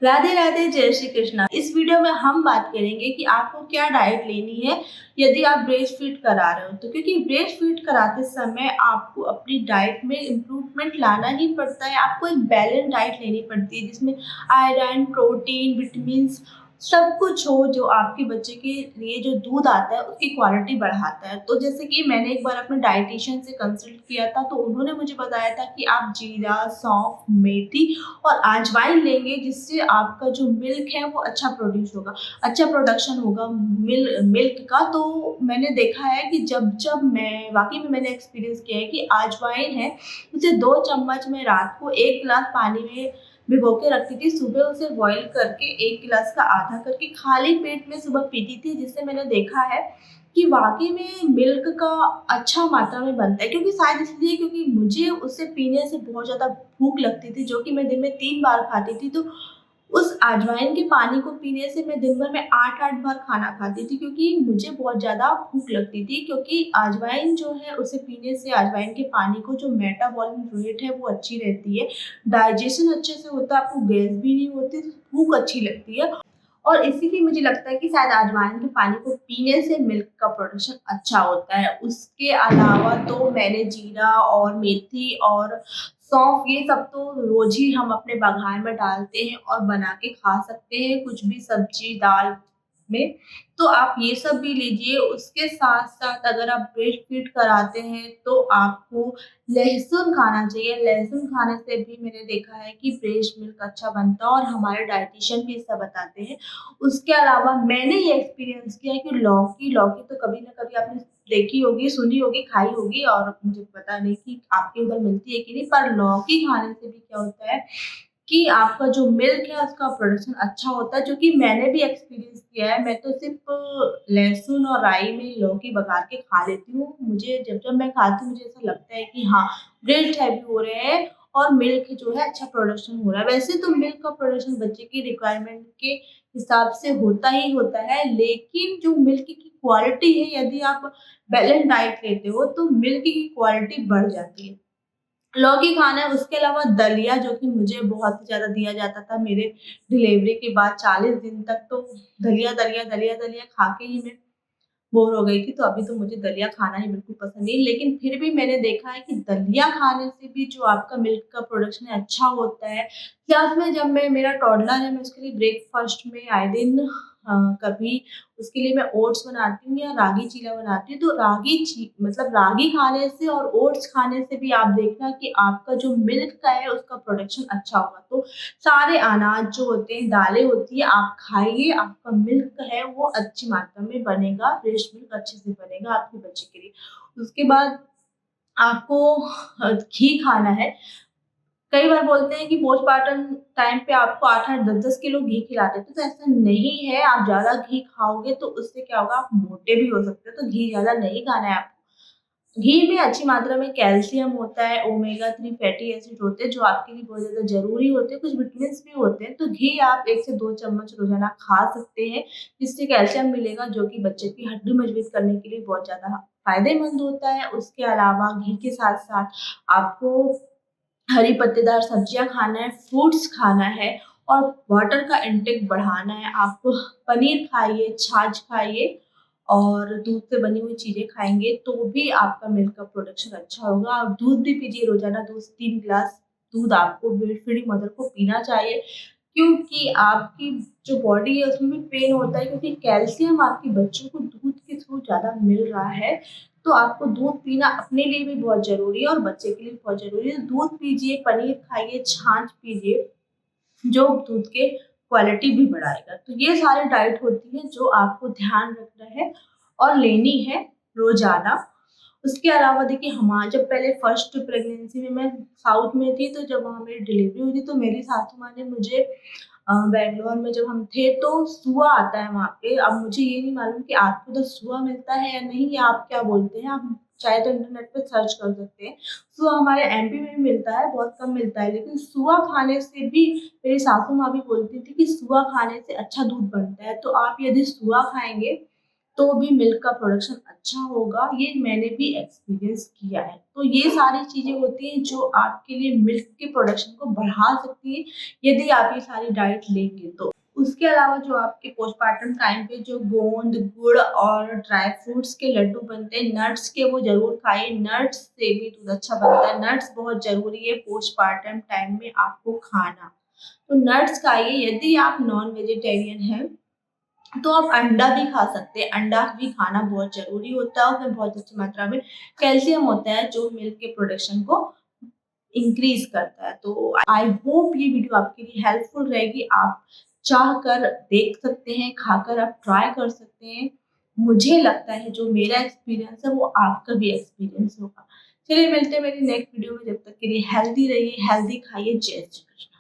राधे राधे, जय श्री कृष्णा। इस वीडियो में हम बात करेंगे कि आपको क्या डाइट लेनी है यदि आप ब्रेस्ट फीड करा रहे हो। तो क्योंकि ब्रेस्ट फीड कराते समय आपको अपनी डाइट में इम्प्रूवमेंट लाना ही पड़ता है। आपको एक बैलेंस डाइट लेनी पड़ती है जिसमें आयरन, प्रोटीन, विटामिन सब कुछ हो, जो आपके बच्चे के लिए जो दूध आता है उसकी क्वालिटी बढ़ाता है। तो जैसे कि मैंने एक बार अपने डाइटिशियन से कंसल्ट किया था, तो उन्होंने मुझे बताया था कि आप जीरा, सौंफ, मेथी और अजवाइन लेंगे, जिससे आपका जो मिल्क है वो अच्छा प्रोड्यूस होगा, अच्छा प्रोडक्शन होगा मिल्क का। तो मैंने देखा है कि जब जब मैं वाकई में मैंने एक्सपीरियंस किया है कि अजवाइन है उसे 2 चम्मच में रात को 1 गिलास पानी में भिगो के रखती थी, सुबह उसे बॉईल करके 1 गिलास का आधा करके खाली पेट में सुबह पीती थी, जिससे मैंने देखा है कि वाक़ई में मिल्क का अच्छा मात्रा में बनता है। क्योंकि शायद इसलिए क्योंकि मुझे उसे पीने से बहुत ज़्यादा भूख लगती थी, जो कि मैं दिन में 3 बार खाती थी। तो उस अजवाइन के पानी को पीने से मैं दिन भर में 8-8 बार खाना खाती थी, क्योंकि मुझे बहुत ज़्यादा भूख लगती थी। क्योंकि अजवाइन जो है उसे पीने से अजवाइन के पानी को जो मेटाबॉलिज्म रेट है वो अच्छी रहती है, डाइजेशन अच्छे से होता है, आपको गैस भी नहीं होती, भूख अच्छी लगती है। और इसीलिए मुझे लगता है कि शायद अजवाइन के पानी को पीने से मिल्क का प्रोडक्शन अच्छा होता है। उसके अलावा तो मैंने जीरा और मेथी और सौंफ ये सब तो रोज ही हम अपने बघार में डालते हैं और बना के खा सकते हैं, कुछ भी सब्जी दाल में। तो आप ये सब भी लीजिए। उसके साथ-साथ अगर आप ब्रेस्ट फीड कराते हैं तो आपको लहसुन खाना चाहिए। लहसुन खाने से भी मैंने देखा है कि ब्रेस्ट मिल्क अच्छा बनता है, और हमारे डायटीशियन भी ऐसा बताते हैं। उसके अलावा मैंने ये एक्सपीरियंस किया है कि लौकी लौकी तो कभी ना कभी आपने देखी होगी, सुनी होगी, खाई होगी, और मुझे पता नहीं कि आपके उधर मिलती है कि नहीं, पर लौकी खाने से भी क्या होता है कि आपका जो मिल्क है उसका प्रोडक्शन अच्छा होता है, जो कि मैंने भी एक्सपीरियंस किया है। मैं तो सिर्फ़ लहसुन और राई में लौकी बघार के खा लेती हूँ। मुझे जब-जब मैं खाती हूँ मुझे ऐसा लगता है कि हाँ, ब्रेस्ट हैवी हो रहे हैं और मिल्क जो है अच्छा प्रोडक्शन हो रहा है। वैसे तो मिल्क का प्रोडक्शन बच्चे की रिक्वायरमेंट के हिसाब से होता ही होता है, लेकिन जो मिल्क की क्वालिटी है, यदि आप बैलेंस डाइट लेते हो तो मिल्क की क्वालिटी बढ़ जाती है। लौकी खाना है, उसके अलावा दलिया, जो कि मुझे बहुत ही ज़्यादा दिया जाता था मेरे डिलीवरी के बाद 40 दिन तक। तो दलिया खा के ही मैं बोर हो गई थी, तो अभी तो मुझे दलिया खाना ही बिल्कुल पसंद नहीं। लेकिन फिर भी मैंने देखा है कि दलिया खाने से भी जो आपका मिल्क का प्रोडक्शन है अच्छा होता है। साथ में जब मैं मेरा टॉडलर है, मैं उसके लिए ब्रेकफ़ास्ट में आए दिन कभी उसके लिए मैं ओट्स बनाती हूँ या रागी चीला बनाती हूँ। तो रागी खाने से और ओट्स खाने से भी आप देखना कि आपका जो मिल्क का है उसका प्रोडक्शन अच्छा होगा। तो सारे अनाज जो होते हैं, दालें होती हैं, आप खाइए, आपका मिल्क है वो अच्छी मात्रा में बनेगा, ब्रेस्ट मिल्क अच्छे से बनेगा आपके बच्चे के लिए। उसके बाद आपको घी खाना है। कई बार बोलते हैं कि पोस्टपार्टम टाइम पे आपको 8-8, 10-10 किलो घी खिलाते थे, तो ऐसा नहीं है। आप ज़्यादा घी खाओगे तो उससे क्या होगा, आप मोटे भी हो सकते हो, तो घी ज़्यादा नहीं खाना है आपको। घी में अच्छी मात्रा में कैल्शियम होता है, ओमेगा 3 फैटी एसिड होते हैं, जो आपके लिए बहुत ज़्यादा ज़रूरी होते हैं, कुछ विटामिन्स भी होते हैं। तो घी आप 1 से 2 चम्मच रोज़ाना खा सकते हैं, जिससे कैल्शियम मिलेगा, जो कि बच्चे की हड्डी मजबूत करने के लिए बहुत ज़्यादा फ़ायदेमंद होता है। उसके अलावा घी के साथ-साथ आपको हरी पत्तेदार सब्जियाँ खाना है, फ्रूट्स खाना है, और वाटर का इंटेक बढ़ाना है। आप पनीर खाइए, छाछ खाइए और दूध से बनी हुई चीज़ें खाएँगे तो भी आपका मिल्क का प्रोडक्शन अच्छा होगा। आप दूध भी पीजिए, रोज़ाना 2 से 3 गिलास दूध आपको ब्रेस्ट फीडिंग मदर को पीना चाहिए, क्योंकि आपकी जो बॉडी है उसमें भी पेन होता है, क्योंकि कैल्शियम आपके बच्चों को दूध के थ्रू ज़्यादा मिल रहा है। तो आपको दूध पीना अपने लिए भी बहुत ज़रूरी है और बच्चे के लिए भी बहुत ज़रूरी है। दूध पीजिए, पनीर खाइए, छाछ पीजिए, जो दूध के क्वालिटी भी बढ़ाएगा। तो ये सारी डाइट होती है जो आपको ध्यान रखना है और लेनी है रोज़ाना। उसके अलावा देखिए, जब पहले फर्स्ट प्रेगनेंसी में मैं साउथ में थी, तो जब वहाँ मेरी डिलीवरी हुई थी, तो मेरी सासू माँ ने मुझे बैंगलोर में जब हम थे तो सुआ आता है वहाँ पे। अब मुझे ये नहीं मालूम कि आपको उधर सुआ मिलता है या नहीं, या आप क्या बोलते हैं? आप चाहे तो इंटरनेट पे सर्च कर सकते हैं। सुआ हमारे एमपी में भी मिलता है, बहुत कम मिलता है, लेकिन सुआ खाने से भी मेरी सासू माँ भी बोलती थी कि सुआ खाने से अच्छा दूध बनता है। तो आप यदि सुआ खाएँगे तो भी मिल्क का प्रोडक्शन अच्छा होगा। ये मैंने भी एक्सपीरियंस किया है। तो ये सारी चीज़ें होती हैं जो आपके लिए मिल्क के प्रोडक्शन को बढ़ा सकती हैं यदि आप ये सारी डाइट लेंगे तो। उसके अलावा जो आपके पोस्टपार्टम टाइम पे जो गोंद, गुड़ और ड्राई फ्रूट्स के लड्डू बनते हैं, नट्स के, वो ज़रूर खाइए। नट्स से भी दूध अच्छा बनता है। नट्स बहुत ज़रूरी है पोस्टपार्टम टाइम में आपको खाना। तो नट्स खाइए। यदि आप नॉन वेजिटेरियन हैं तो आप अंडा भी खा सकते हैं। अंडा भी खाना बहुत ज़रूरी होता है। उसमें बहुत अच्छी मात्रा में कैल्शियम होता है जो मिल्क के प्रोडक्शन को इंक्रीज़ करता है। तो आई होप ये वीडियो आपके लिए हेल्पफुल रहेगी। आप चाह कर देख सकते हैं, खाकर आप ट्राई कर सकते हैं। मुझे लगता है जो मेरा एक्सपीरियंस है वो आपका भी एक्सपीरियंस होगा। चलिए मिलते हैं मेरी नेक्स्ट वीडियो में। जब तक के लिए हेल्दी रहिए, हेल्दी खाइए। जय श्री कृष्ण।